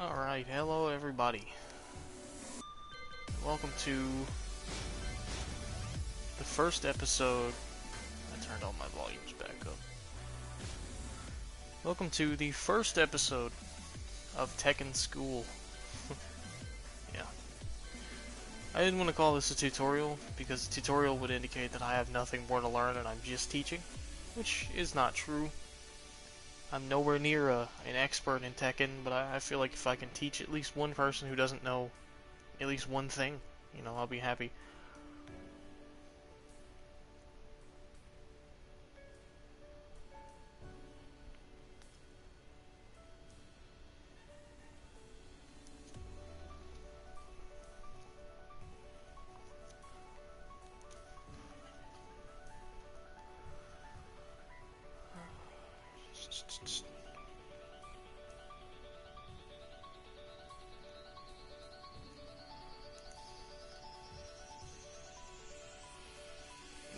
Alright, hello everybody. Welcome to the first episode. I turned all my volumes back up. Welcome to the first episode of Tekken School. Yeah. I didn't want to call this a tutorial because a tutorial would indicate that I have nothing more to learn and I'm just teaching, which is not true. I'm nowhere near an expert in Tekken, but I feel like if I can teach at least one person who doesn't know at least one thing, you know, I'll be happy.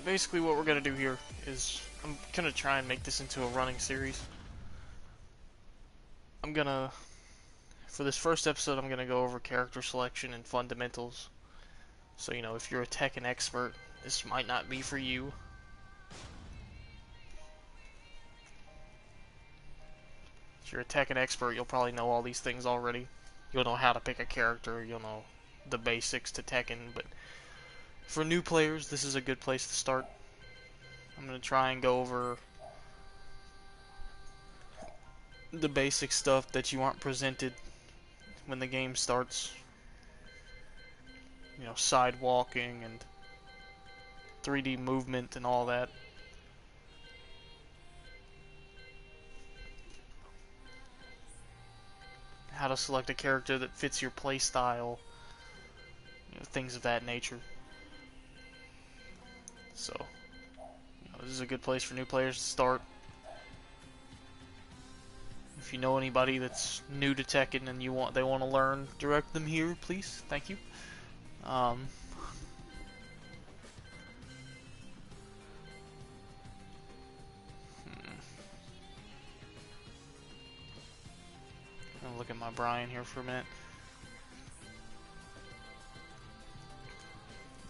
Basically what we're going to do here is I'm going to try and make this into a running series. For this first episode, I'm going to go over character selection and fundamentals. So, you know, if you're a Tekken expert, this might not be for you. If you're a Tekken expert, you'll probably know all these things already. You'll know how to pick a character, you'll know the basics to Tekken, but for new players, this is a good place to start. I'm going to try and go over the basic stuff that you aren't presented when the game starts. You know, side walking and 3D movement and all that. How to select a character that fits your playstyle. You know, things of that nature. So, you know, this is a good place for new players to start. If you know anybody that's new to Tekken and they want to learn, direct them here, please. Thank you. I'll look at my Brian here for a minute.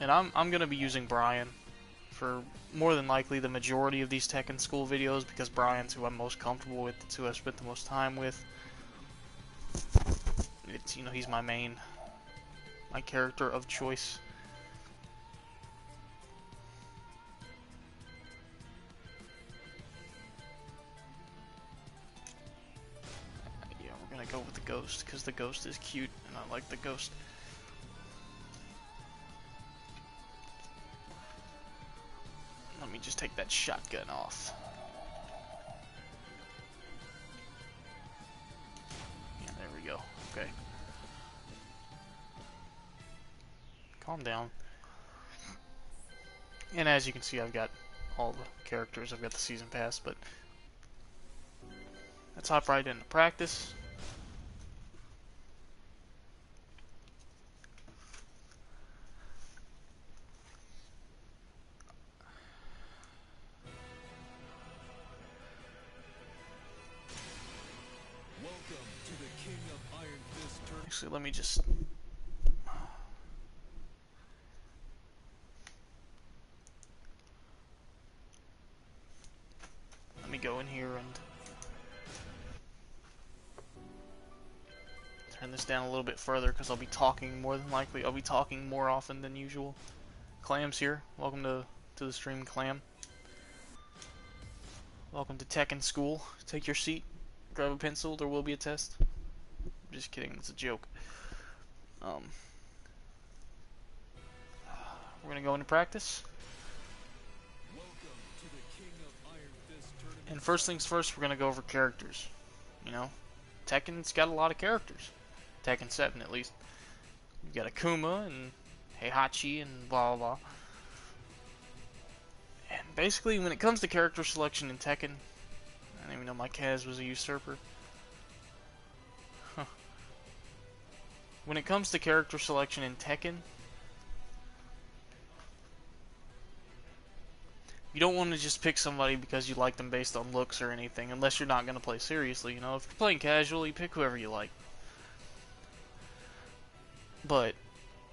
And I'm gonna be using Brian for more than likely the majority of these Tekken School videos because Brian's who I'm most comfortable with, it's who I've spent the most time with. It's, you know, he's my character of choice. Yeah, we're gonna go with the Ghost because the Ghost is cute and I like the Ghost. Let me just take that shotgun off. Yeah, there we go. Okay. Calm down. And as you can see, I've got all the characters. I've got the season pass, but let's hop right into practice. Actually, let me just... Let me go in here and turn this down a little bit further because I'll be talking more than likely. I'll be talking more often than usual. Clam's here. Welcome to the stream, Clam. Welcome to Tekken School. Take your seat. Grab a pencil. There will be a test. Just kidding, it's a joke. We're gonna go into practice. And first things first, we're gonna go over characters. You know, Tekken's got a lot of characters. Tekken 7 at least. You've got Akuma and Heihachi and blah blah blah. And basically, when it comes to character selection in Tekken, I didn't even know my Kaz was a usurper. When it comes to character selection in Tekken, you don't want to just pick somebody because you like them based on looks or anything, unless you're not going to play seriously. You know, if you're playing casually, pick whoever you like. But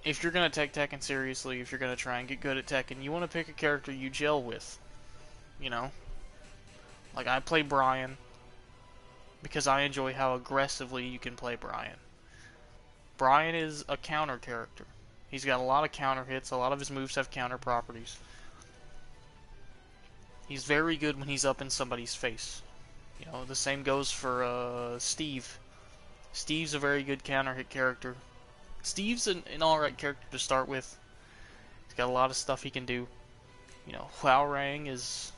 if you're gonna take Tekken seriously, if you're gonna try and get good at Tekken, you want to pick a character you gel with. You know, like I play Brian because I enjoy how aggressively you can play Brian. Brian is a counter character. He's got a lot of counter hits. A lot of his moves have counter properties. He's very good when he's up in somebody's face. You know, the same goes for Steve. Steve's a very good counter hit character. Steve's an alright character to start with. He's got a lot of stuff he can do. You know, Hwoarang is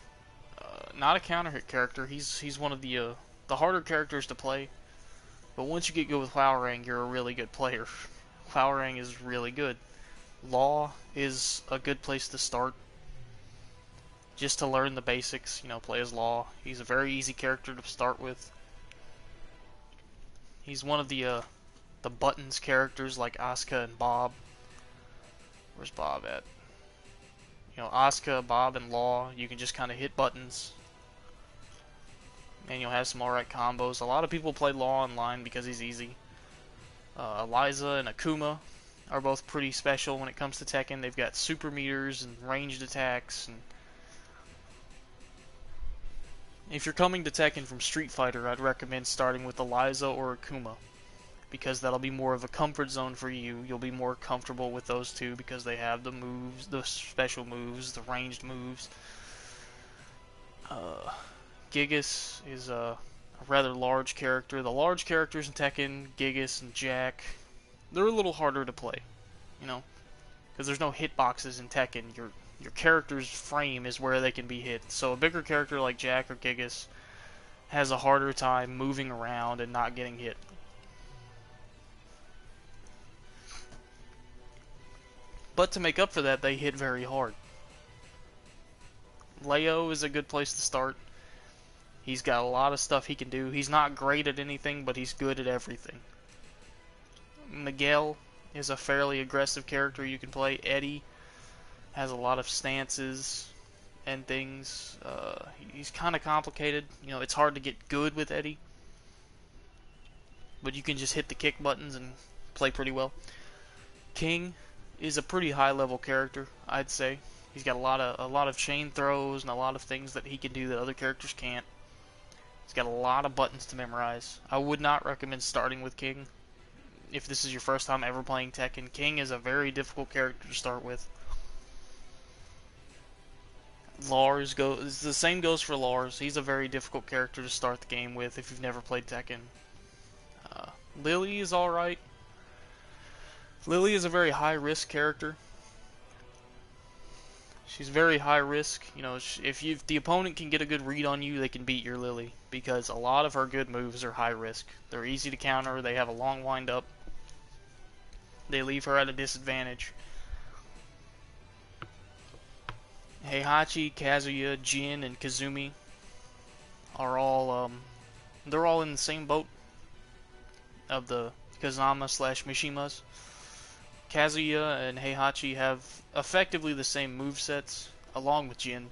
not a counter hit character. He's one of the harder characters to play. But once you get good with Hwoarang, you're a really good player. Hwoarang is really good. Law is a good place to start. Just to learn the basics, you know, play as Law. He's a very easy character to start with. He's one of the buttons characters like Asuka and Bob. Where's Bob at? You know, Asuka, Bob, and Law, you can just kind of hit buttons. And you'll have some alright combos. A lot of people play Law online because he's easy. Eliza and Akuma are both pretty special when it comes to Tekken. They've got super meters and ranged attacks. And if you're coming to Tekken from Street Fighter, I'd recommend starting with Eliza or Akuma, because that'll be more of a comfort zone for you. You'll be more comfortable with those two because they have the moves, the special moves, the ranged moves. Gigas is a rather large character. The large characters in Tekken, Gigas and Jack, they're a little harder to play, you know, because there's no hitboxes in Tekken. Your character's frame is where they can be hit. So a bigger character like Jack or Gigas has a harder time moving around and not getting hit. But to make up for that, they hit very hard. Leo is a good place to start. He's got a lot of stuff he can do. He's not great at anything, but he's good at everything. Miguel is a fairly aggressive character you can play. Eddie has a lot of stances and things. He's kind of complicated. You know, it's hard to get good with Eddie, but you can just hit the kick buttons and play pretty well. King is a pretty high level character, I'd say. He's got a lot of chain throws and a lot of things that he can do that other characters can't. He's got a lot of buttons to memorize. I would not recommend starting with King if this is your first time ever playing Tekken. King is a very difficult character to start with. The same goes for Lars. He's a very difficult character to start the game with if you've never played Tekken. Lily is alright. Lily is a very high risk character. She's very high risk. You know, if the opponent can get a good read on you, they can beat your Lily, because a lot of her good moves are high risk. They're easy to counter. They have a long wind up. They leave her at a disadvantage. Heihachi, Kazuya, Jin, and Kazumi are all they're all in the same boat of the Kazama / Mishimas. Kazuya and Heihachi have effectively the same movesets, along with Jin,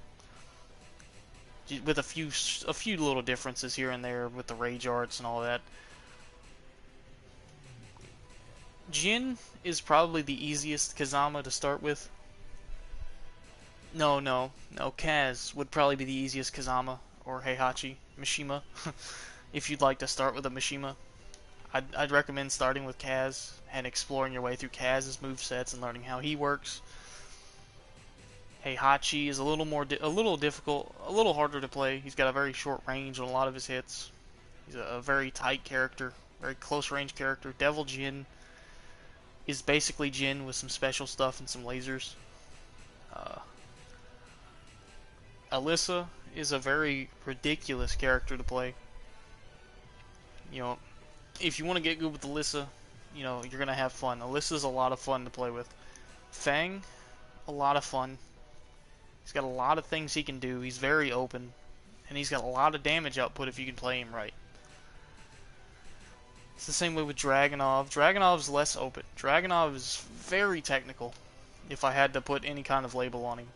with a few little differences here and there with the rage arts and all that. Jin is probably the easiest Kazama to start with. No, Kaz would probably be the easiest Kazama, or Heihachi, Mishima, if you'd like to start with a Mishima. I'd recommend starting with Kaz and exploring your way through Kaz's movesets and learning how he works. Heihachi is a little difficult, a little harder to play. He's got a very short range on a lot of his hits. He's a very tight character, very close range character. Devil Jin is basically Jin with some special stuff and some lasers. Alyssa is a very ridiculous character to play. You know, if you want to get good with Alyssa, you know, you're going to have fun. Alyssa's a lot of fun to play with. Fang, a lot of fun. He's got a lot of things he can do. He's very open. And he's got a lot of damage output if you can play him right. It's the same way with Dragunov. Dragunov's less open. Dragunov is very technical, if I had to put any kind of label on him.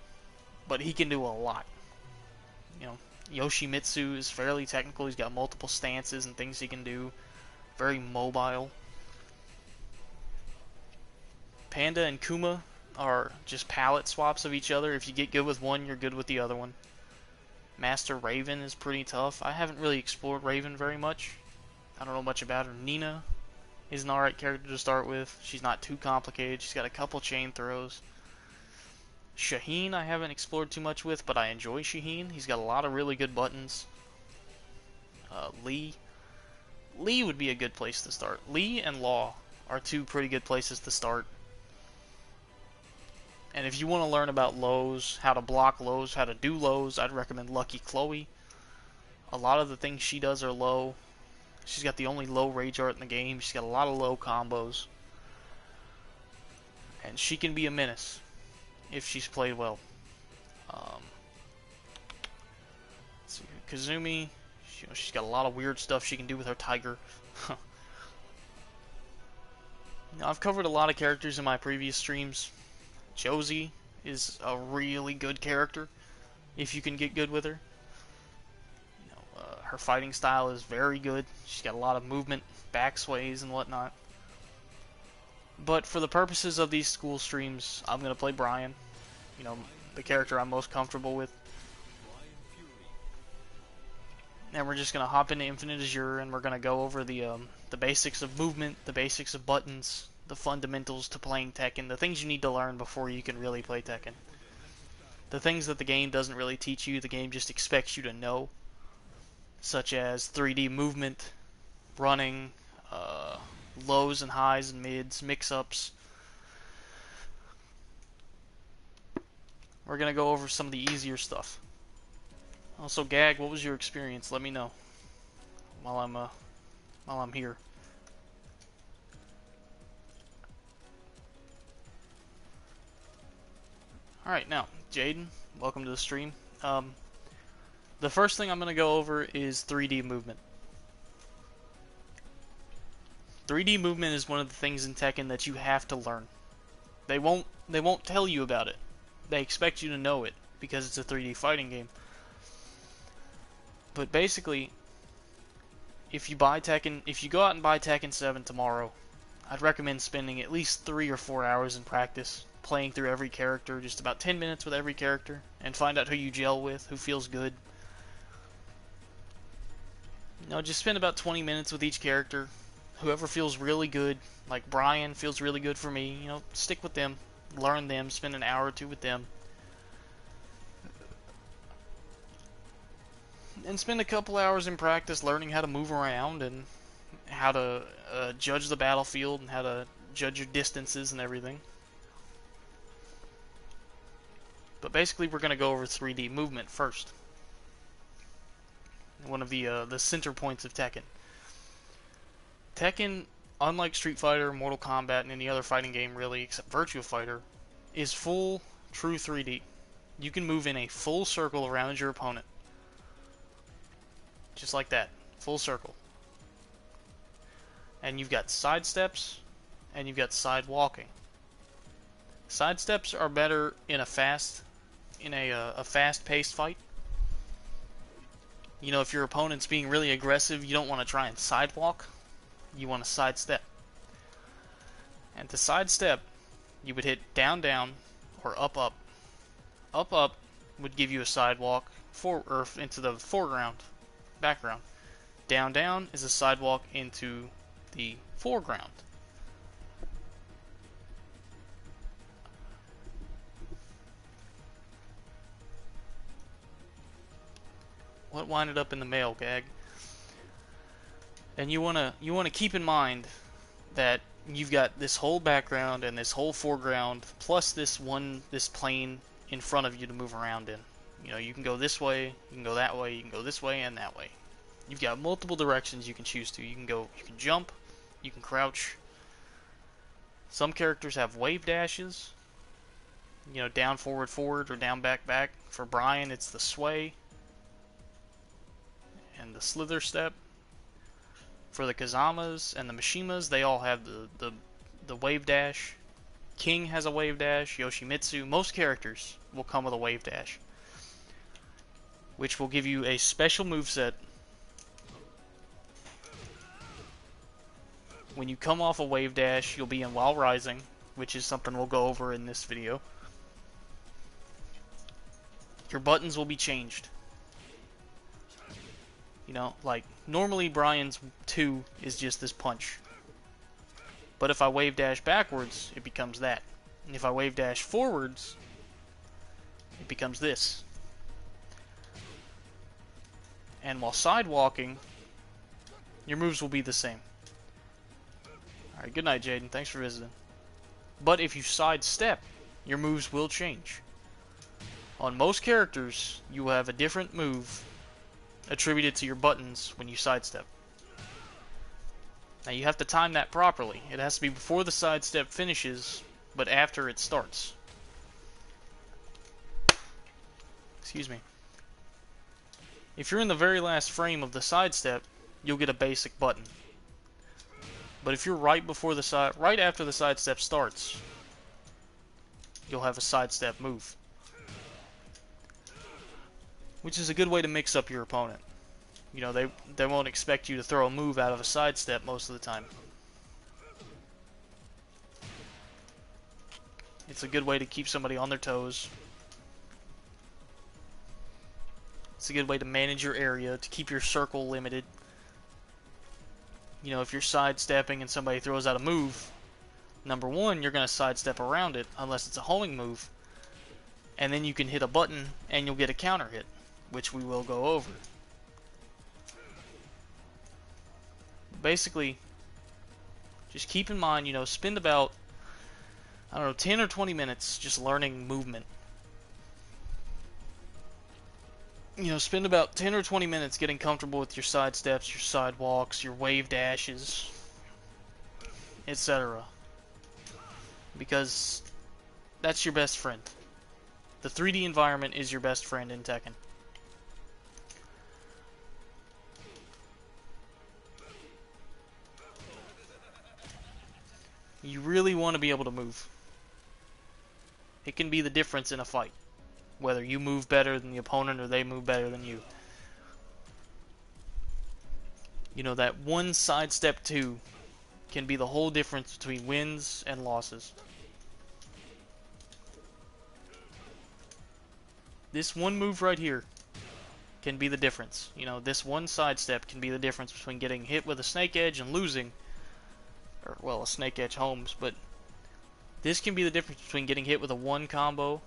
But he can do a lot. You know, Yoshimitsu is fairly technical. He's got multiple stances and things he can do. Very mobile. Panda and Kuma are just palette swaps of each other. If you get good with one, you're good with the other one. Master Raven is pretty tough. I haven't really explored Raven very much. I don't know much about her. Nina is an alright character to start with. She's not too complicated. She's got a couple chain throws. Shaheen I haven't explored too much with, but I enjoy Shaheen. He's got a lot of really good buttons. Lee would be a good place to start. Lee and Law are two pretty good places to start. And if you want to learn about lows, how to block lows, how to do lows, I'd recommend Lucky Chloe. A lot of the things she does are low. She's got the only low rage art in the game. She's got a lot of low combos. And she can be a menace if she's played well. Let's see, Kazumi, she's got a lot of weird stuff she can do with her tiger. Now, I've covered a lot of characters in my previous streams. Josie is a really good character if you can get good with her. Her fighting style is very good. She's got a lot of movement, back sways, and whatnot. But for the purposes of these school streams, I'm going to play Brian. The character I'm most comfortable with. And we're just going to hop into Infinite Azure, and we're going to go over the basics of movement, the basics of buttons, the fundamentals to playing Tekken, the things you need to learn before you can really play Tekken. The things that the game doesn't really teach you, the game just expects you to know, such as 3D movement, running, lows and highs and mids, mix-ups. We're going to go over some of the easier stuff. Also, Gag, what was your experience? Let me know while I'm here. Alright, now, Jaden, welcome to the stream. The first thing I'm going to go over is 3D movement. 3D movement is one of the things in Tekken that you have to learn. They won't tell you about it. They expect you to know it because it's a 3D fighting game. But basically, if you go out and buy Tekken 7 tomorrow, I'd recommend spending at least 3 or 4 hours in practice, playing through every character, just about 10 minutes with every character, and find out who you gel with, who feels good. Just spend about 20 minutes with each character. Whoever feels really good, like Brian feels really good for me, stick with them, learn them, spend an hour or two with them. And spend a couple hours in practice learning how to move around and how to judge the battlefield and how to judge your distances and everything. But basically we're going to go over 3D movement first. One of the center points of Tekken. Tekken, unlike Street Fighter, Mortal Kombat, and any other fighting game really, except Virtua Fighter, is full, true 3D. You can move in a full circle around your opponent. Just like that. Full circle. And you've got side steps, and you've got side walking. Side steps are better in a fast-paced fight. If your opponent's being really aggressive, you don't want to try and sidewalk. You want to sidestep. And to sidestep, you would hit down, down, or up, up. Up, up would give you a sidewalk into the background. Down, down is a sidewalk into the foreground. What winded up in the mail, Gag? And you wanna keep in mind that you've got this whole background and this whole foreground, plus this plane in front of you to move around in. You can go this way, you can go that way, you can go this way and that way. You've got multiple directions you can choose to. You can jump, you can crouch. Some characters have wave dashes. Down, forward, forward, or down, back, back. For Brian, it's the sway and the slither step. For the Kazamas and the Mishimas, they all have the wave dash. King has a wave dash. Yoshimitsu, most characters will come with a wave dash, which will give you a special moveset. When you come off a wave dash, you'll be in While Rising, which is something we'll go over in this video, your buttons will be changed. You know, like, normally Brian's 2 is just this punch. But if I wave dash backwards, it becomes that. And if I wave dash forwards, it becomes this. And while sidewalking, your moves will be the same. Alright, good night, Jaden. Thanks for visiting. But if you sidestep, your moves will change. On most characters, you will have a different move attributed to your buttons when you sidestep. Now you have to time that properly. It has to be before the sidestep finishes, but after it starts. Excuse me. If you're in the very last frame of the sidestep, you'll get a basic button. But if you're right after the sidestep starts, you'll have a sidestep move, which is a good way to mix up your opponent. You know, they won't expect you to throw a move out of a sidestep most of the time. It's a good way to keep somebody on their toes. It's a good way to manage your area, to keep your circle limited. You know, if you're sidestepping and somebody throws out a move, number one, you're going to sidestep around it, unless it's a homing move. And then you can hit a button, and you'll get a counter hit, which we will go over. Basically, just keep in mind, you know, spend about, I don't know, 10 or 20 minutes just learning movement. You know, spend about 10 or 20 minutes getting comfortable with your side steps, your sidewalks, your wave dashes, etc. Because that's your best friend. The 3D environment is your best friend in Tekken. You really want to be able to move. It can be the difference in a fight, whether you move better than the opponent or they move better than you. You know, that one sidestep 2 can be the whole difference between wins and losses. This one move right here can be the difference. You know, this one sidestep can be the difference between getting hit with a snake edge and losing, or, well, a snake edge homes, but this can be the difference between getting hit with a 1 combo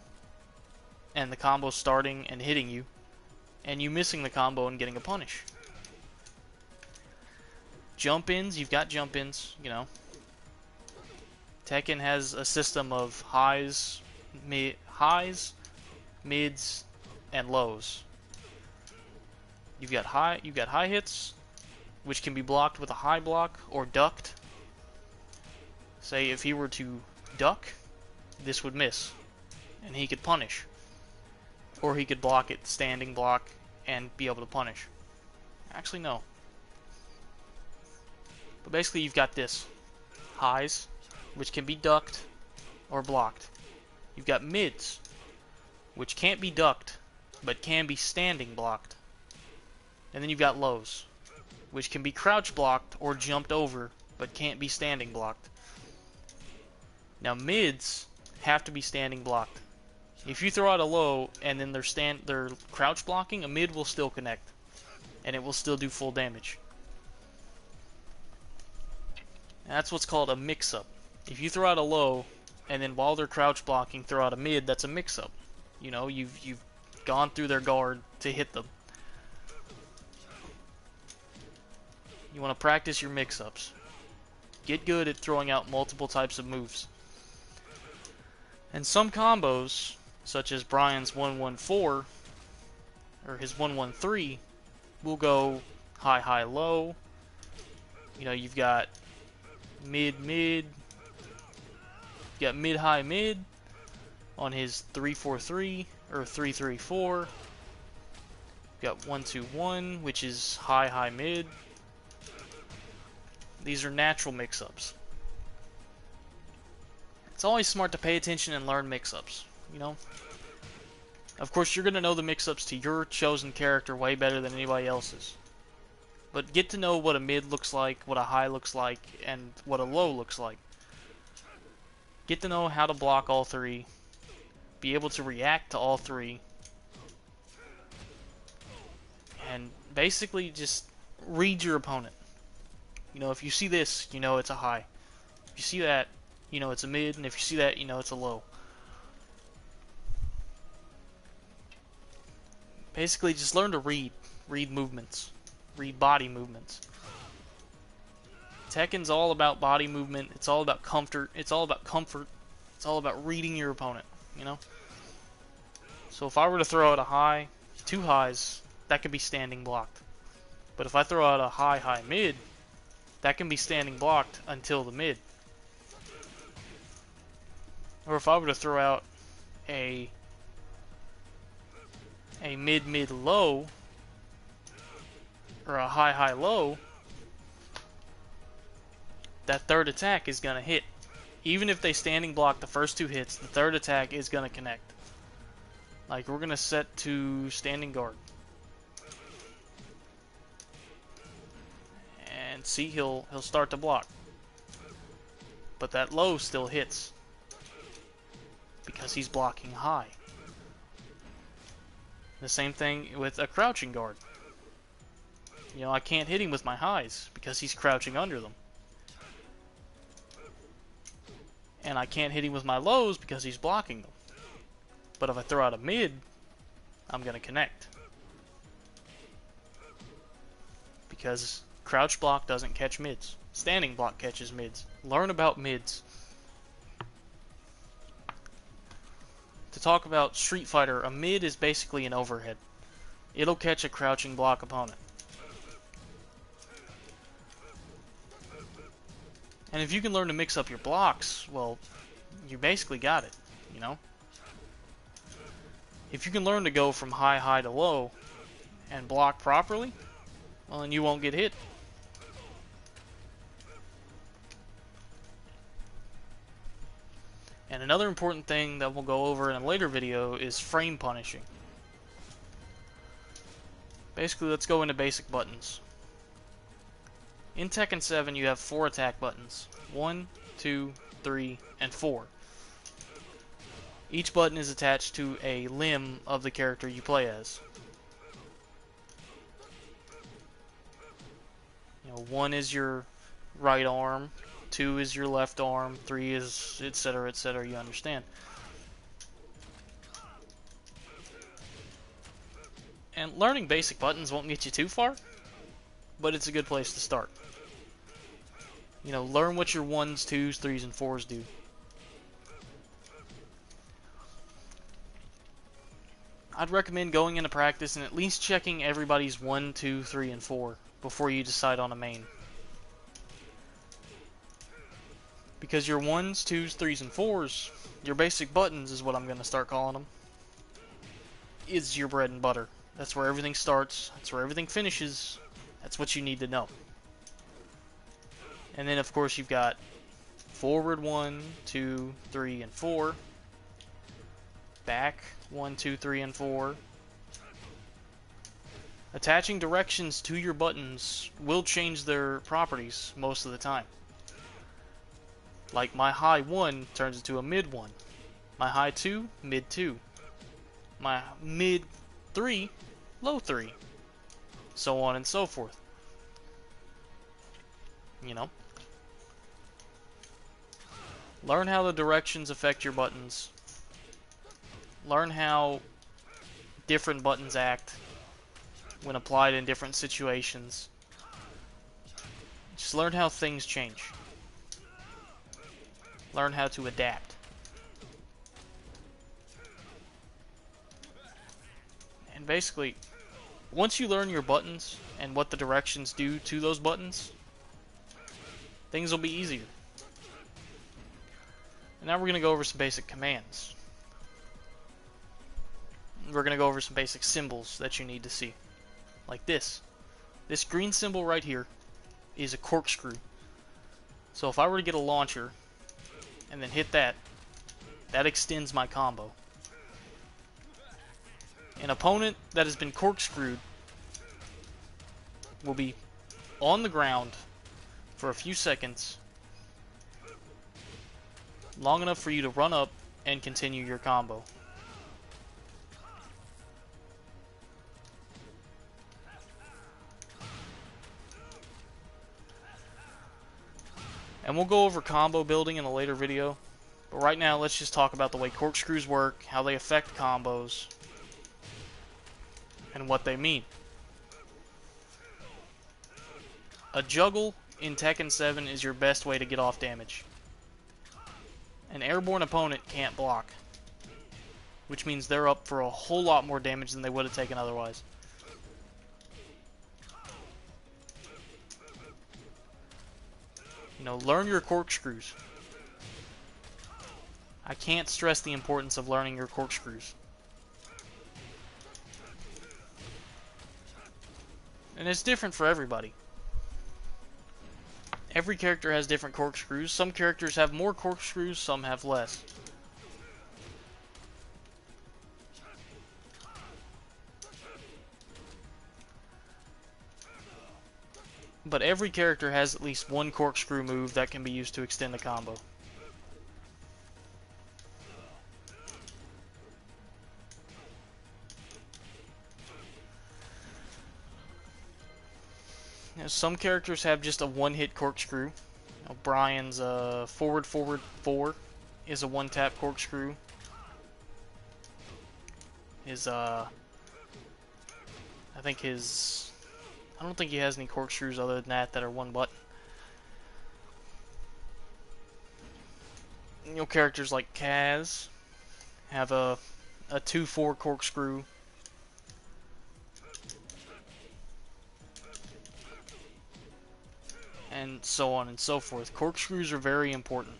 and the combo starting and hitting you, and you missing the combo and getting a punish. Jump-ins, you've got jump-ins, you know. Tekken has a system of highs, mids, and lows. You've got high hits, which can be blocked with a high block or ducked. Say if he were to duck, this would miss, and he could punish. Or he could block it, standing block, and be able to punish. Actually, no. But basically, you've got this. Highs, which can be ducked or blocked. You've got mids, which can't be ducked, but can be standing blocked. And then you've got lows, which can be crouch blocked or jumped over, but can't be standing blocked. Now, mids have to be standing blocked. If you throw out a low and then they're crouch blocking, a mid will still connect, and it will still do full damage. And that's what's called a mix-up. If you throw out a low and then while they're crouch blocking throw out a mid, that's a mix-up. You know, you've gone through their guard to hit them. You want to practice your mix-ups. Get good at throwing out multiple types of moves. And some combos, such as Brian's 114 or his 113, will go high high low. You know, you've got mid mid, you got mid high mid on his 343 or 334. You got 121, which is high high mid. These are natural mix-ups. It's always smart to pay attention and learn mix-ups, you know? Of course, you're going to know the mix-ups to your chosen character way better than anybody else's. But get to know what a mid looks like, what a high looks like, and what a low looks like. Get to know how to block all three. Be able to react to all three. And basically just read your opponent. You know, if you see this, you know it's a high. If you see that, you know it's a mid. And if you see that, you know it's a low. Basically, just learn to read. Read movements. Read body movements. Tekken's all about body movement. It's all about comfort. It's all about comfort. It's all about reading your opponent, you know? So if I were to throw out a high, two highs, that could be standing blocked. But if I throw out a high, high, mid, that can be standing blocked until the mid. Or if I were to throw out a mid, mid, low, or a high, high, low, that third attack is going to hit. Even if they standing block the first two hits, the third attack is going to connect. Like, we're going to set to standing guard. And see, he'll start to block. But that low still hits. Because he's blocking high. The same thing with a crouching guard. You know, I can't hit him with my highs because he's crouching under them. And I can't hit him with my lows because he's blocking them. But if I throw out a mid, I'm going to connect. Because crouch block doesn't catch mids. Standing block catches mids. Learn about mids. To talk about Street Fighter, a mid is basically an overhead. It'll catch a crouching block opponent. And if you can learn to mix up your blocks, well, you basically got it, you know? If you can learn to go from high, high to low and block properly, well, then you won't get hit. And another important thing that we'll go over in a later video is frame punishing. Basically, let's go into basic buttons. In Tekken 7, you have 4 attack buttons. 1, 2, 3, and 4. Each button is attached to a limb of the character you play as. You know, 1 is your right arm, 2 is your left arm, 3 is etc, etc, you understand. And learning basic buttons won't get you too far, but it's a good place to start. You know, learn what your 1s, 2s, 3s, and 4s do. I'd recommend going into practice and at least checking everybody's 1, 2, 3, and 4 before you decide on a main. Because your 1s, 2s, 3s, and 4s, your basic buttons is what I'm going to start calling them, is your bread and butter. That's where everything starts, that's where everything finishes, that's what you need to know. And then of course you've got forward 1, 2, 3, and 4. Back 1, 2, 3, and 4. Attaching directions to your buttons will change their properties most of the time. Like my high 1 turns into a mid 1. My high 2, mid 2. My mid 3, low 3. So on and so forth. You know? Learn how the directions affect your buttons. Learn how different buttons act when applied in different situations. Just learn how things change. Learn how to adapt. And basically, once you learn your buttons and what the directions do to those buttons, things will be easier. And now we're going to go over some basic commands. We're going to go over some basic symbols that you need to see. Like this. This green symbol right here is a corkscrew. So if I were to get a launcher and then hit that, that extends my combo. An opponent that has been corkscrewed will be on the ground for a few seconds long enough for you to run up and continue your combo. And we'll go over combo building in a later video. But right now, let's just talk about the way corkscrews work, how they affect combos, and what they mean. A juggle in Tekken 7 is your best way to get off damage. An airborne opponent can't block, which means they're up for a whole lot more damage than they would have taken otherwise. You know, learn your corkscrews. I can't stress the importance of learning your corkscrews. And it's different for everybody. Every character has different corkscrews. Some characters have more corkscrews, some have less. But every character has at least one corkscrew move that can be used to extend the combo. Now, some characters have just a one-hit corkscrew. You know, Brian's forward 4 is a one-tap corkscrew. His I don't think he has any corkscrews other than that are one button. You know, characters like Kaz have a 2-4 corkscrew. And so on and so forth. Corkscrews are very important.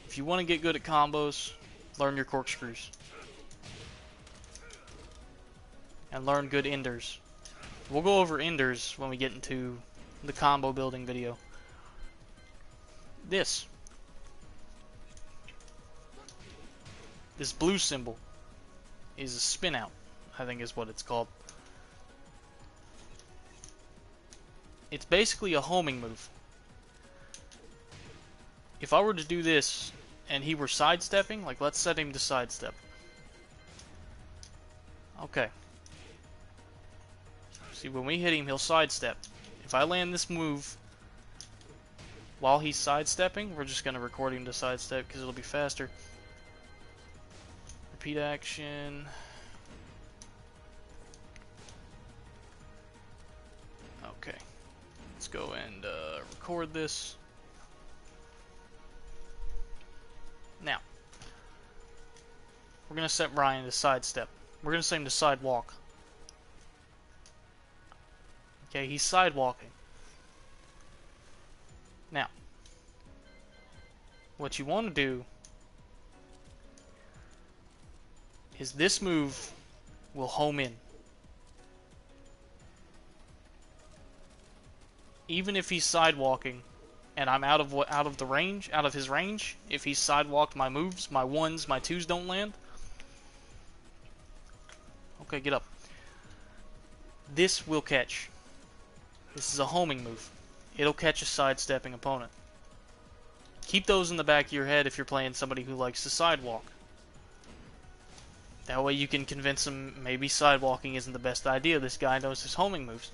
If you want to get good at combos, learn your corkscrews. And learn good enders. We'll go over enders when we get into the combo building video. This blue symbol is a spin out, I think is what it's called. It's basically a homing move. If I were to do this and he were sidestepping, like let's set him to sidestep. Okay. See, when we hit him, he'll sidestep. If I land this move while he's sidestepping, we're just going to record him to sidestep because it'll be faster. Repeat action. Okay. Let's go and record this. Now, we're going to set Ryan to sidestep. We're going to set him to sidewalk. Okay, he's sidewalking. Now, what you want to do is this move will home in. Even if he's sidewalking and I'm out of his range, if he's sidewalked my moves, my 1s, my 2s don't land. Okay, get up. This will catch. This is a homing move. It'll catch a sidestepping opponent. Keep those in the back of your head if you're playing somebody who likes to sidewalk. That way you can convince them maybe sidewalking isn't the best idea. This guy knows his homing moves.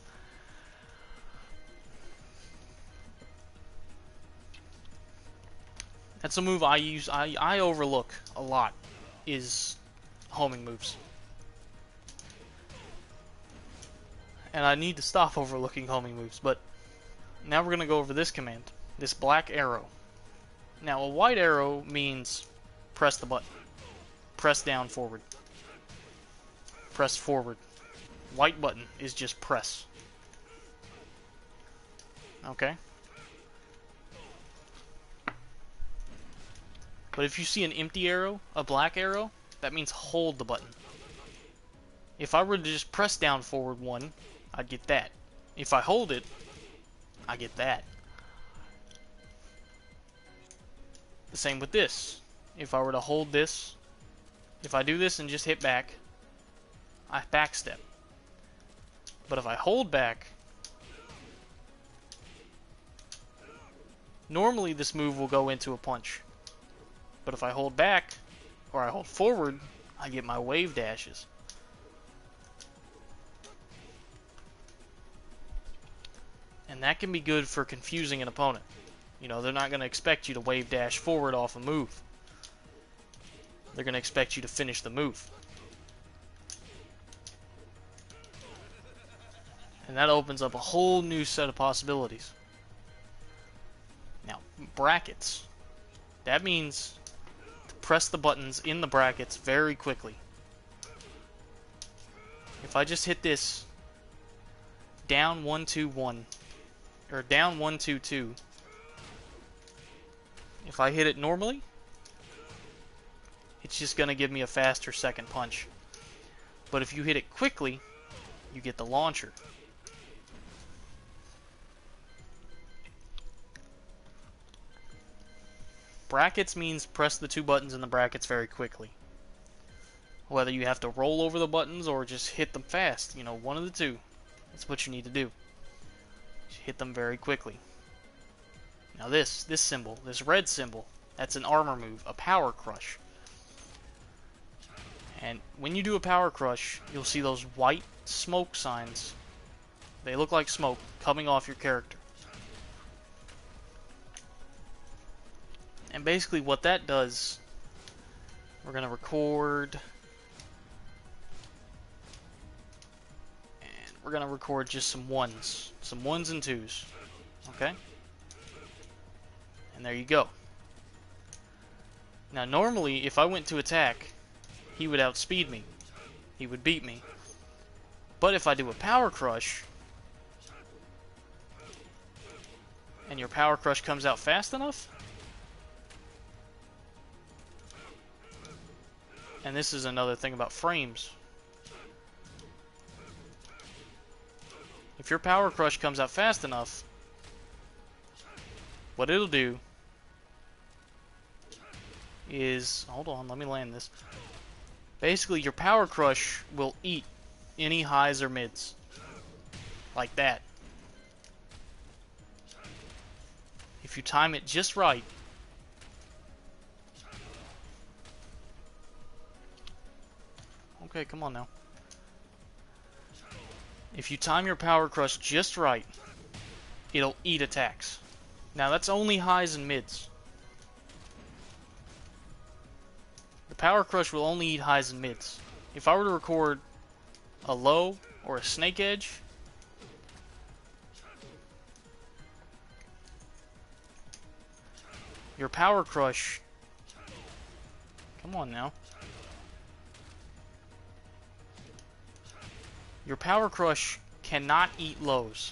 That's a move I overlook a lot, is homing moves. And I need to stop overlooking homing moves, but now we're going to go over this command, this black arrow. Now, a white arrow means press the button. Press down forward. Press forward. White button is just press. Okay? But if you see an empty arrow, a black arrow, that means hold the button. If I were to just press down forward 1, I'd get that. If I hold it, I get that. The same with this. If I were to hold this, if I do this and just hit back, I backstep. But if I hold back, Normally this move will go into a punch. But if I hold back, or I hold forward, I get my wave dashes. And that can be good for confusing an opponent. You know, they're not going to expect you to wave dash forward off a move. They're going to expect you to finish the move. And that opens up a whole new set of possibilities. Now, brackets. That means to press the buttons in the brackets very quickly. If I just hit this down 1 2 1 or down 1 2 2, if I hit it normally, it's just going to give me a faster second punch. But if you hit it quickly, you get the launcher. Brackets means press the two buttons in the brackets very quickly. Whether you have to roll over the buttons or just hit them fast, you know, one of the two. That's what you need to do. Just hit them very quickly. Now this symbol, this red symbol, that's an armor move, a power crush. And when you do a power crush, you'll see those white smoke signs. They look like smoke coming off your character. And basically what that does, we're going to record, and we're going to record just some ones and twos, okay? And there you go. Now normally, if I went to attack, he would outspeed me. He would beat me. But if I do a power crush, and your power crush comes out fast enough, and this is another thing about frames. If your power crush comes out fast enough, what it'll do is, hold on, let me land this. Basically, your power crush will eat any highs or mids. Like that. If you time it just right, okay, come on now. If you time your power crush just right, it'll eat attacks. Now that's only highs and mids. The power crush will only eat highs and mids. If I were to record a low or a snake edge, your power crush, come on now. Your power crush cannot eat lows.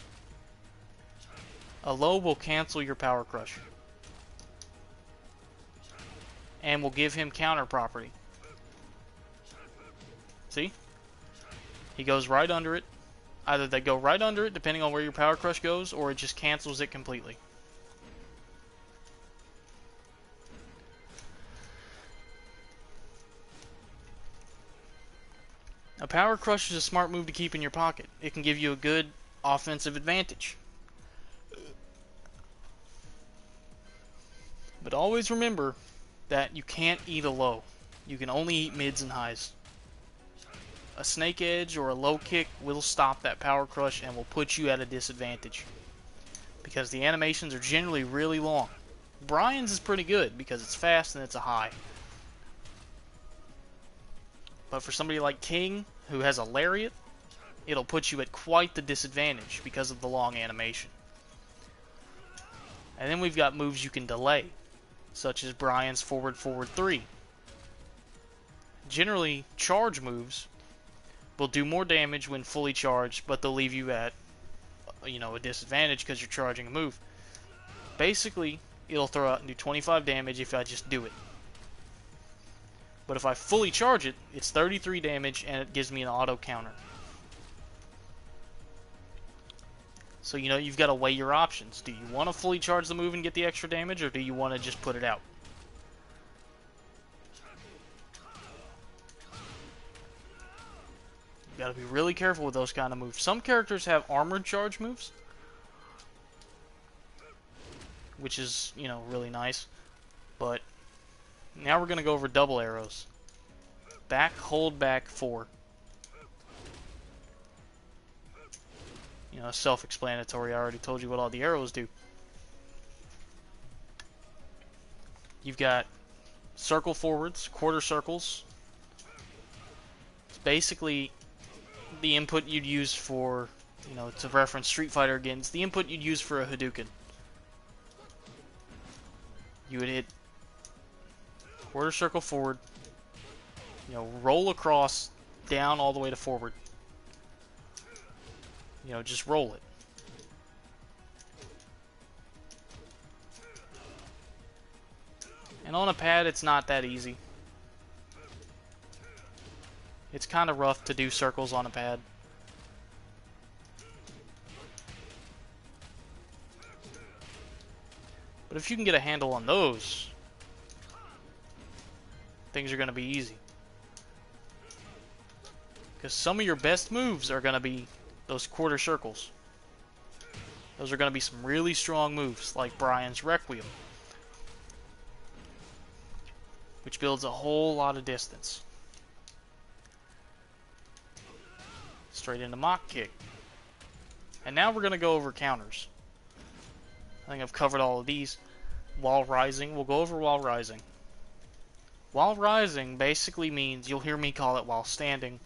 A low will cancel your power crush. And will give him counter property. See? He goes right under it. Either they go right under it, depending on where your power crush goes, or it just cancels it completely. A power crush is a smart move to keep in your pocket. It can give you a good offensive advantage. But always remember that you can't eat a low. You can only eat mids and highs. A snake edge or a low kick will stop that power crush and will put you at a disadvantage. Because the animations are generally really long. Brian's is pretty good because it's fast and it's a high. But for somebody like King, who has a lariat, it'll put you at quite the disadvantage because of the long animation. And then we've got moves you can delay, such as Brian's forward 3. Generally, charge moves will do more damage when fully charged, but they'll leave you at, you know, a disadvantage because you're charging a move. Basically, it'll throw out and do 25 damage if I just do it. But if I fully charge it, it's 33 damage and it gives me an auto counter. So, you know, you've got to weigh your options. Do you want to fully charge the move and get the extra damage, or do you want to just put it out? You got to be really careful with those kind of moves. Some characters have armored charge moves, which is, you know, really nice. But now we're going to go over double arrows. Back, hold back, 4. You know, self-explanatory. I already told you what all the arrows do. You've got circle forwards, quarter circles. It's basically the input you'd use for, you know, to reference Street Fighter again, it's the input you'd use for a Hadouken. You would hit quarter circle forward, you know, roll across, down all the way to forward. You know, just roll it. And on a pad, it's not that easy. It's kind of rough to do circles on a pad. But if you can get a handle on those, things are going to be easy. Because some of your best moves are going to be those quarter circles. Those are going to be some really strong moves, like Brian's Requiem, which builds a whole lot of distance. Straight into Mock Kick. And now we're going to go over counters. I think I've covered all of these. While rising, we'll go over while rising. While rising basically means, you'll hear me call it while standing.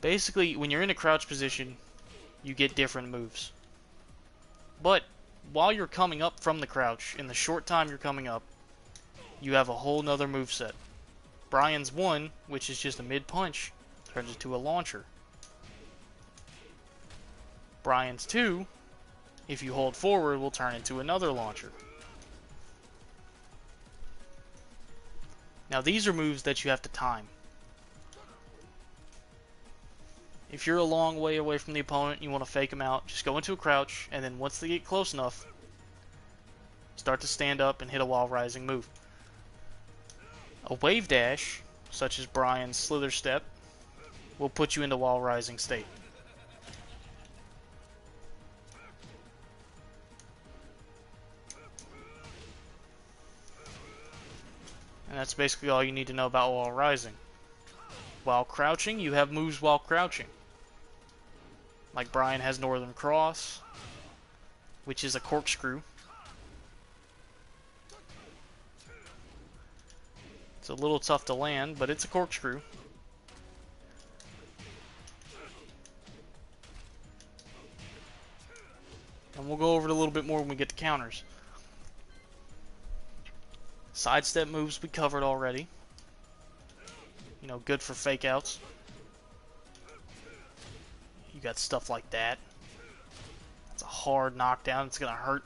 Basically, when you're in a crouch position, you get different moves. But while you're coming up from the crouch, in the short time you're coming up, you have a whole nother moveset. Brian's 1, which is just a mid-punch, turns into a launcher. Brian's 2, if you hold forward, will turn into another launcher. Now these are moves that you have to time. If you're a long way away from the opponent and you want to fake them out, just go into a crouch, and then once they get close enough, start to stand up and hit a while rising move. A wave dash, such as Brian's Slither Step, will put you into while rising state. And that's basically all you need to know about while rising. While crouching, you have moves while crouching. Like Brian has Northern Cross, which is a corkscrew. It's a little tough to land, but it's a corkscrew. And we'll go over it a little bit more when we get to counters. Sidestep moves we covered already. You know, good for fake outs. You got stuff like that. It's a hard knockdown. It's gonna hurt.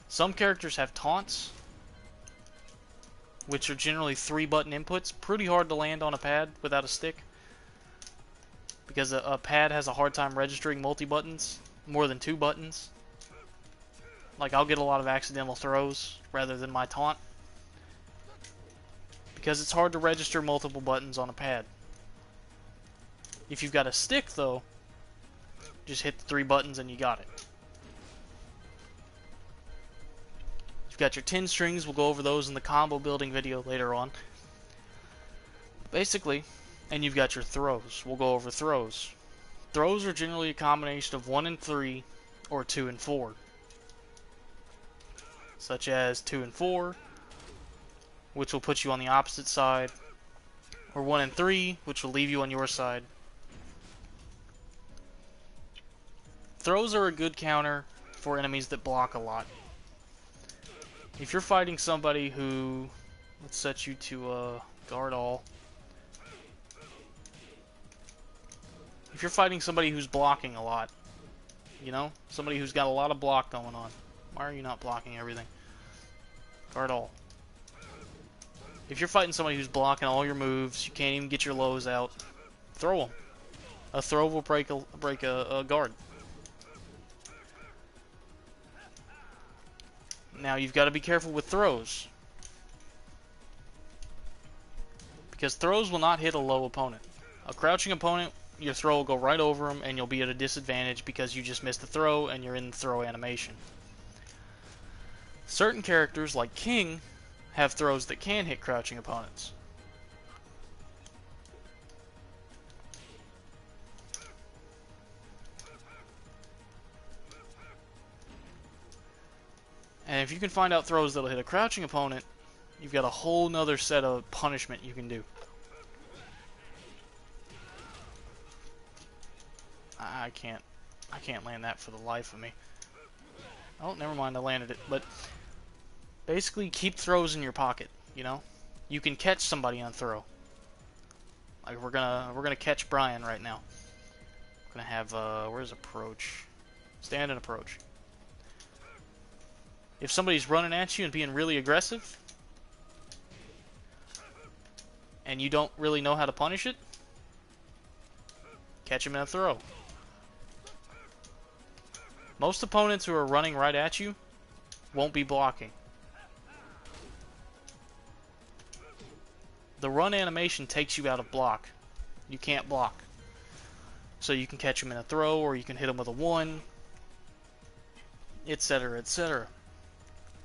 Some characters have taunts, which are generally 3-button inputs. Pretty hard to land on a pad without a stick, because a pad has a hard time registering multi-buttons, more than 2 buttons. Like, I'll get a lot of accidental throws rather than my taunt, because it's hard to register multiple buttons on a pad. If you've got a stick, though, just hit the 3 buttons and you got it. You've got your 10 strings. We'll go over those in the combo building video later on. Basically, and you've got your throws. We'll go over throws. Throws are generally a combination of 1 and 3 or 2 and 4. Such as 2 and 4, which will put you on the opposite side, or 1 and 3, which will leave you on your side. Throws are a good counter for enemies that block a lot. If you're fighting somebody who, let's set you to guard all. If you're fighting somebody who's blocking a lot, you know, somebody who's got a lot of block going on. Why are you not blocking everything? Guard all. If you're fighting somebody who's blocking all your moves, you can't even get your lows out, throw them. A throw will break a guard. Now you've got to be careful with throws, because throws will not hit a low opponent. A crouching opponent, your throw will go right over them and you'll be at a disadvantage because you just missed the throw and you're in the throw animation. Certain characters, like King, have throws that can hit crouching opponents. And if you can find out throws that'll hit a crouching opponent, you've got a whole nother set of punishment you can do. I can't land that for the life of me. Oh, never mind, I landed it. But basically, keep throws in your pocket. You know, you can catch somebody on throw. Like we're gonna catch Brian right now. We're gonna have where's approach? Stand and approach. If somebody's running at you and being really aggressive, and you don't really know how to punish it, catch him in a throw. Most opponents who are running right at you won't be blocking. The run animation takes you out of block. You can't block. So you can catch him in a throw, or you can hit him with a 1, etc., etc.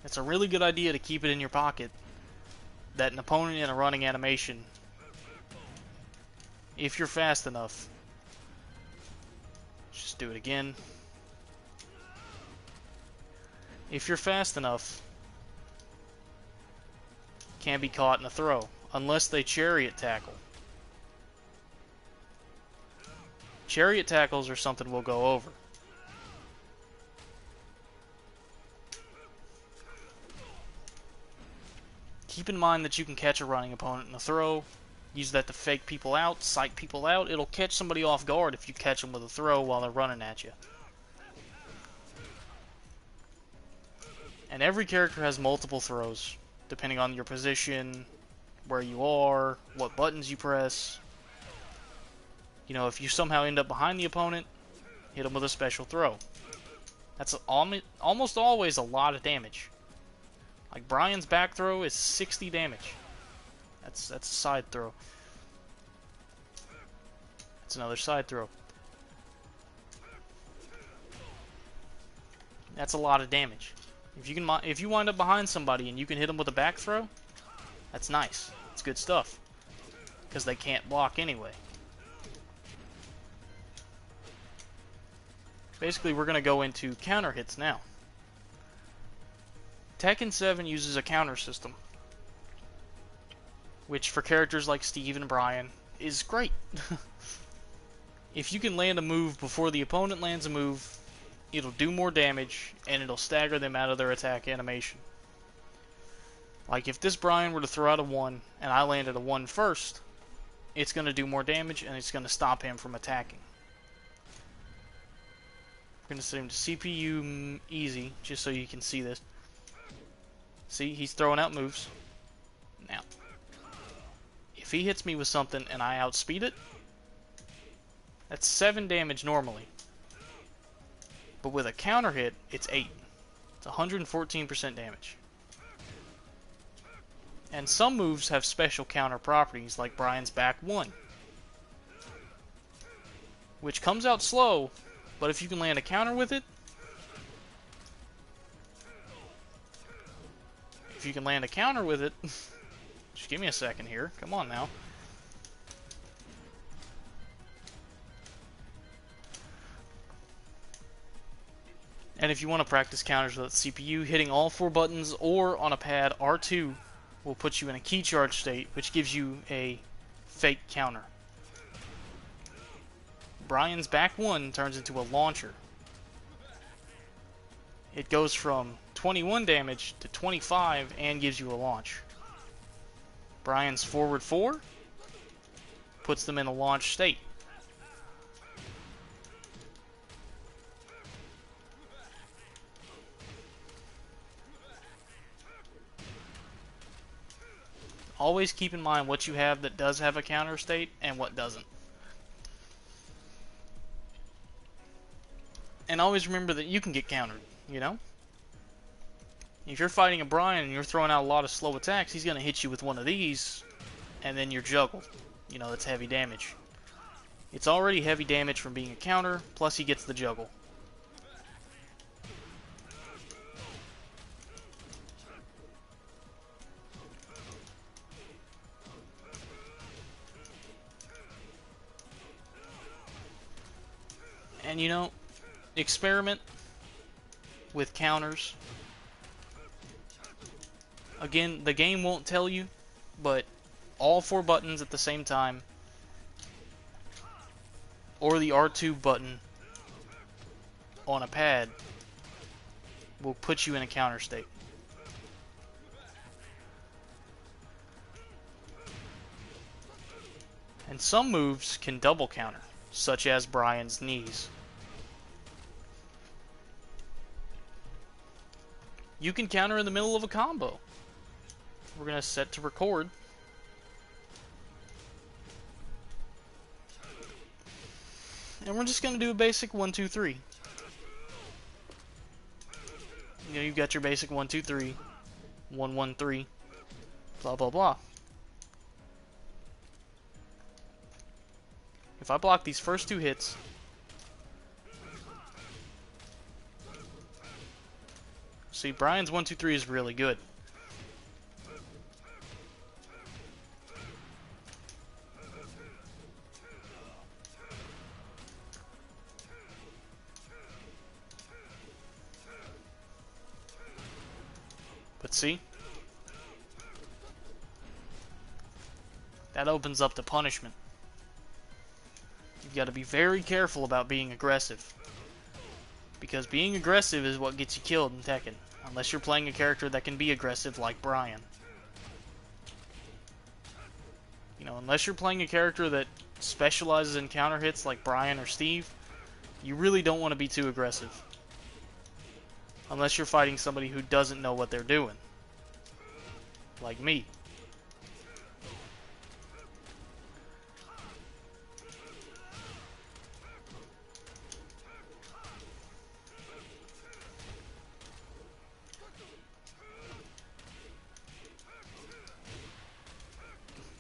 It's a really good idea to keep it in your pocket that an opponent in a running animation, if you're fast enough, just do it again. If you're fast enough, can't be caught in a throw unless they chariot tackle. Chariot tackles are something we'll go over. Keep in mind that you can catch a running opponent in a throw. Use that to fake people out, psych people out. It'll catch somebody off guard if you catch them with a throw while they're running at you. And every character has multiple throws, depending on your position, where you are, what buttons you press. You know, if you somehow end up behind the opponent, hit them with a special throw. That's almost always a lot of damage. Like Brian's back throw is 60 damage. That's a side throw. That's another side throw. That's a lot of damage. If you wind up behind somebody and you can hit them with a back throw, that's nice. It's good stuff. Because they can't block anyway. Basically, we're going to go into counter hits now. Tekken 7 uses a counter system, which for characters like Steve and Brian is great. If you can land a move before the opponent lands a move, it'll do more damage and it'll stagger them out of their attack animation. Like if this Brian were to throw out a 1 and I landed a 1 first, it's going to do more damage and it's going to stop him from attacking. We're going to set him to CPU easy just so you can see this. See, he's throwing out moves. Now, if he hits me with something and I outspeed it, that's 7 damage normally. But with a counter hit, it's 8. It's 114% damage. And some moves have special counter properties, like Brian's back 1, which comes out slow, but if you can land a counter with it, just give me a second here. Come on now. And if you want to practice counters with CPU, hitting all 4 buttons or on a pad R2 will put you in a key charge state, which gives you a fake counter. Brian's back 1 turns into a launcher. It goes from 21 damage to 25 and gives you a launch. Brian's forward 4 puts them in a launch state. Always keep in mind what you have that does have a counter state and what doesn't. And always remember that you can get countered, you know? If you're fighting a Brian and you're throwing out a lot of slow attacks, he's going to hit you with one of these, and then you're juggled. You know, that's heavy damage. It's already heavy damage from being a counter, plus he gets the juggle. And you know, experiment with counters. Again, the game won't tell you, but all 4 buttons at the same time, or the R2 button on a pad, will put you in a counter state. And some moves can double counter, such as Brian's knees. You can counter in the middle of a combo. We're going to set to record. And we're just going to do a basic 1, 2, 3. You know, you've got your basic 1, 2, 3, 1, 1, 3, blah, blah, blah. If I block these first 2 hits, see, Brian's 1, 2, 3 is really good. But see? That opens up to punishment. You've got to be very careful about being aggressive. Because being aggressive is what gets you killed in Tekken. Unless you're playing a character that can be aggressive like Brian. You know, unless you're playing a character that specializes in counter hits like Brian or Steve, you really don't want to be too aggressive. Unless you're fighting somebody who doesn't know what they're doing. Like me.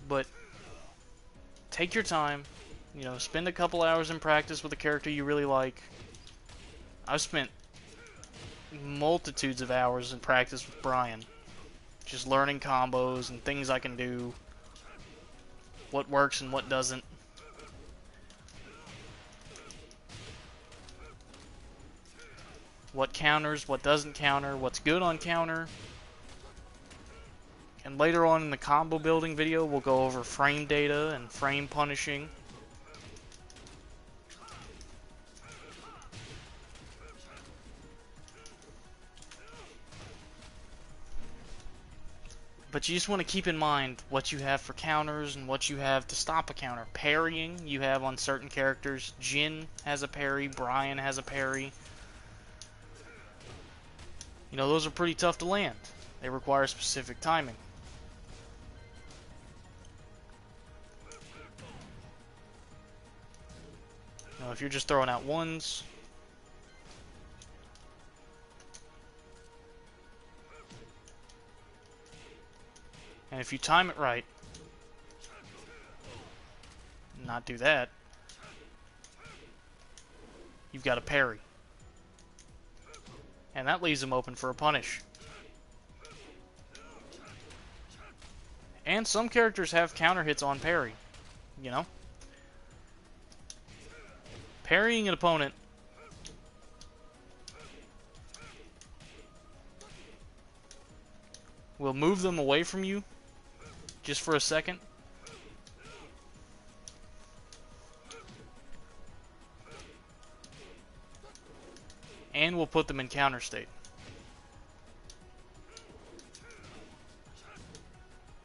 But take your time, you know, spend a couple hours in practice with a character you really like. I've spent multitudes of hours in practice with Brian, just learning combos and things I can do, what works and what doesn't. What counters, what doesn't counter, what's good on counter. And later on in the combo building video, we'll go over frame data and frame punishing. But you just want to keep in mind what you have for counters and what you have to stop a counter. Parrying, you have on certain characters. Jin has a parry, Brian has a parry. You know, those are pretty tough to land. They require specific timing. You know, if you're just throwing out ones, and if you time it right, not do that, you've got a parry. And that leaves him open for a punish. And some characters have counter hits on parry, you know? Parrying an opponent will move them away from you just for a second. And will put them in counter state.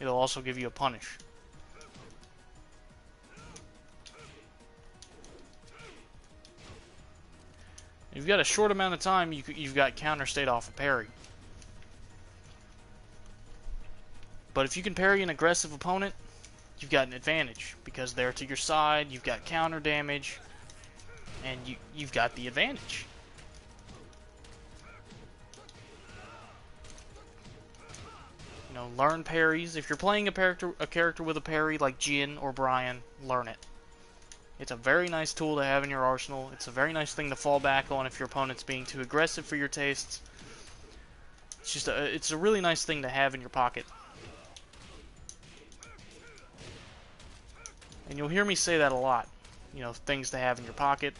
It'll also give you a punish. If you've got a short amount of time, you've got counter state off a parry. But if you can parry an aggressive opponent, you've got an advantage. Because they're to your side, you've got counter damage, and you've got the advantage. You know, learn parries. If you're playing a character with a parry like Jin or Brian, learn it. It's a very nice tool to have in your arsenal. It's a very nice thing to fall back on if your opponent's being too aggressive for your tastes. It's a really nice thing to have in your pocket. And you'll hear me say that a lot. You know, things to have in your pocket.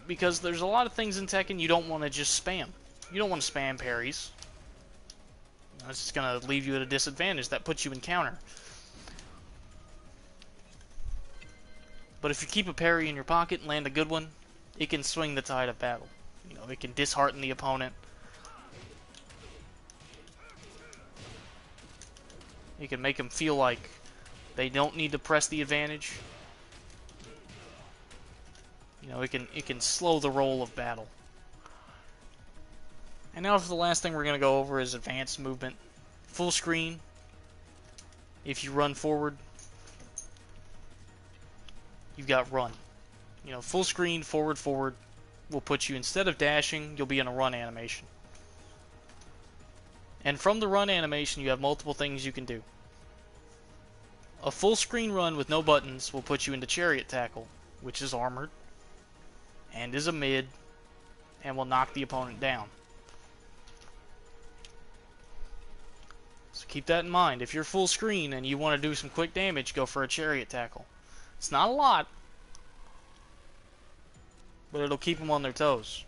because there's a lot of things in Tekken you don't want to just spam. You don't want to spam parries. It's just going to leave you at a disadvantage. That puts you in counter. But if you keep a parry in your pocket and land a good one, it can swing the tide of battle. You know, it can dishearten the opponent. It can make them feel like they don't need to press the advantage. You know, it can slow the roll of battle. And now for the last thing we're going to go over is advanced movement. Full screen. If you run forward, you've got run. You know, full screen, forward, forward will put you, instead of dashing, you'll be in a run animation. And from the run animation, you have multiple things you can do. A full screen run with no buttons will put you into chariot tackle, which is armored, and is a mid, and will knock the opponent down. So keep that in mind. If you're full screen and you want to do some quick damage, go for a chariot tackle. It's not a lot, but it'll keep them on their toes.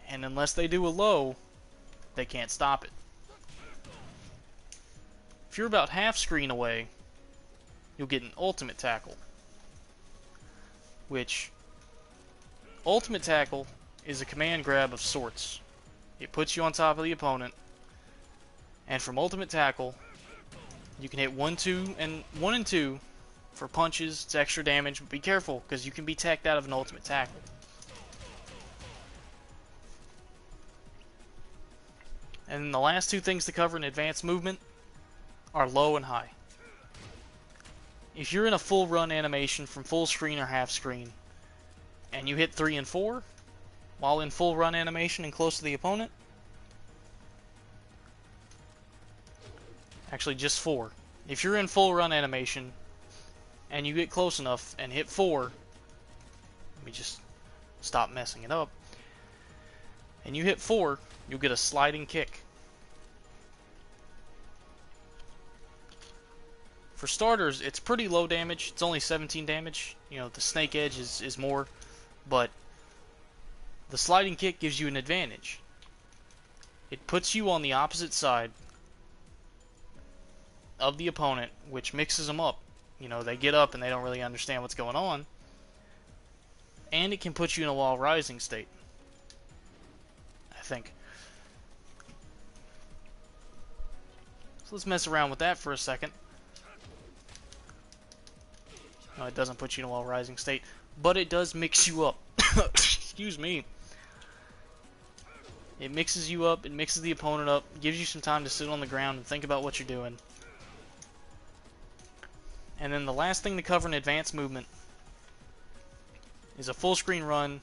And unless they do a low, they can't stop it. If you're about half screen away, you'll get an ultimate tackle. Which, ultimate tackle is a command grab of sorts. It puts you on top of the opponent, and from ultimate tackle, you can hit 1 and 2 for punches. It's extra damage, but be careful, because you can be teched out of an ultimate tackle. And then the last two things to cover in advanced movement are low and high. If you're in a full run animation from full screen or half screen, and you hit 3 and 4, while in full run animation and close to the opponent, actually just 4. If you're in full run animation, and you get close enough and hit 4, let me just stop messing it up, and you hit 4, you'll get a sliding kick. For starters, it's pretty low damage. It's only 17 damage. You know, the snake edge is more, but the sliding kick gives you an advantage. It puts you on the opposite side of the opponent, which mixes them up. You know, they get up and they don't really understand what's going on. And it can put you in a wall rising state, I think. So let's mess around with that for a second. No, it doesn't put you in a wall rising state, but it does mix you up. Excuse me. It mixes you up, it mixes the opponent up, gives you some time to sit on the ground and think about what you're doing. And then the last thing to cover in advanced movement is a full screen run,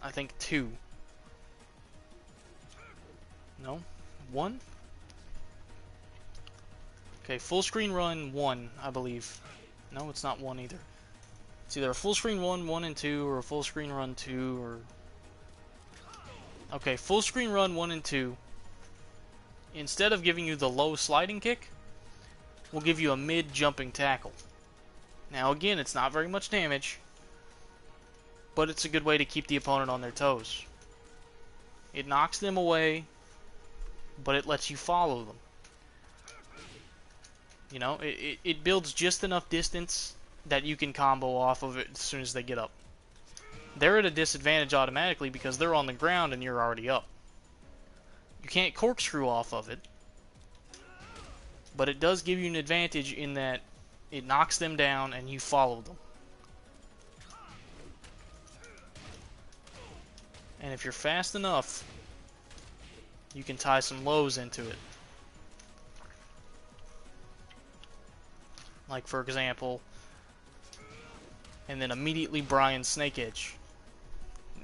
I think 2. No? 1? Okay, full screen run 1, I believe. No, it's not 1 either. It's either a full screen 1 and 2, or a full screen run 2, or... Okay, full screen run 1 and 2. Instead of giving you the low sliding kick, we'll give you a mid jumping tackle. Now again, it's not very much damage, but it's a good way to keep the opponent on their toes. It knocks them away, but it lets you follow them. You know, it builds just enough distance that you can combo off of it as soon as they get up. They're at a disadvantage automatically because they're on the ground and you're already up. You can't corkscrew off of it, but it does give you an advantage in that it knocks them down and you follow them. And if you're fast enough, you can tie some lows into it. Like, for example, and then immediately Brian's snake edge.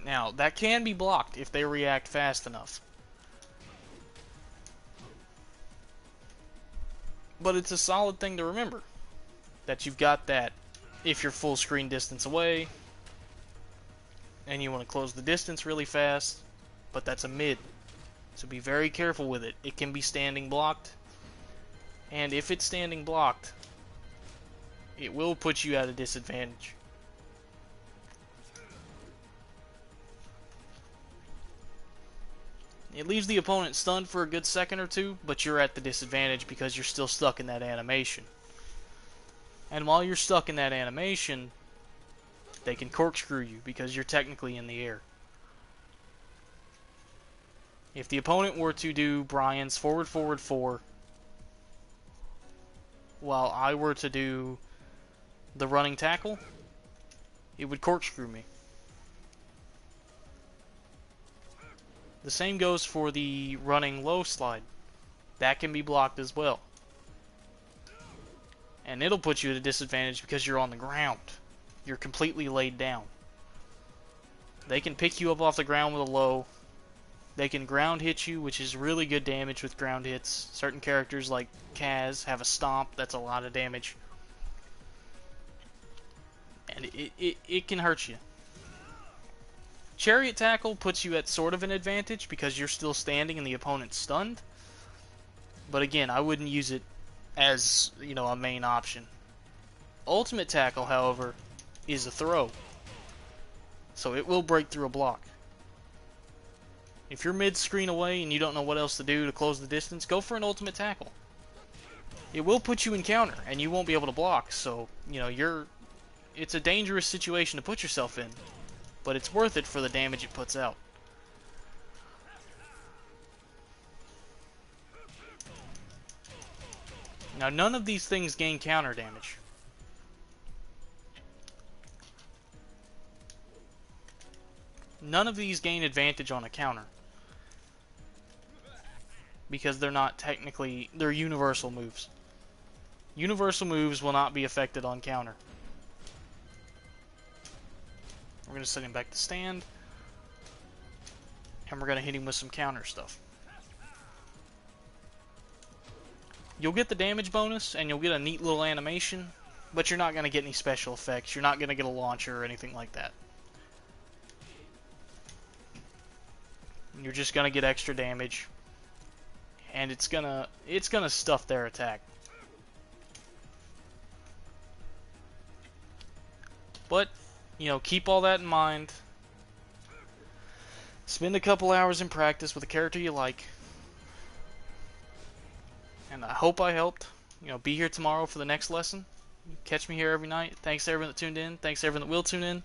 Now, that can be blocked if they react fast enough. But it's a solid thing to remember, that you've got that if you're full screen distance away, and you want to close the distance really fast, but that's a mid. So be very careful with it. It can be standing blocked, and if it's standing blocked, it will put you at a disadvantage. It leaves the opponent stunned for a good second or two, but you're at the disadvantage because you're still stuck in that animation. And while you're stuck in that animation, they can corkscrew you because you're technically in the air. If the opponent were to do Brian's forward, forward, 4, while I were to do the running tackle, it would corkscrew me. The same goes for the running low slide. That can be blocked as well. And it'll put you at a disadvantage because you're on the ground. You're completely laid down. They can pick you up off the ground with a low. They can ground hit you, which is really good damage with ground hits. Certain characters like Kaz have a stomp, that's a lot of damage. And it can hurt you. Chariot tackle puts you at sort of an advantage because you're still standing and the opponent's stunned. But again, I wouldn't use it as, a main option. Ultimate tackle, however, is a throw. So it will break through a block. If you're mid-screen away and you don't know what else to do to close the distance, go for an ultimate tackle. It will put you in counter, and you won't be able to block, so, it's a dangerous situation to put yourself in, but it's worth it for the damage it puts out. Now, none of these things gain counter damage. None of these gain advantage on a counter. Because they're not technically, they're universal moves. Universal moves will not be affected on counter. We're going to send him back to stand. And we're going to hit him with some counter stuff. You'll get the damage bonus, and you'll get a neat little animation, but you're not going to get any special effects. You're not going to get a launcher or anything like that. You're just going to get extra damage. And it's gonna stuff their attack. But, keep all that in mind. Spend a couple hours in practice with a character you like. And I hope I helped. Be here tomorrow for the next lesson. Catch me here every night. Thanks to everyone that tuned in. Thanks to everyone that will tune in.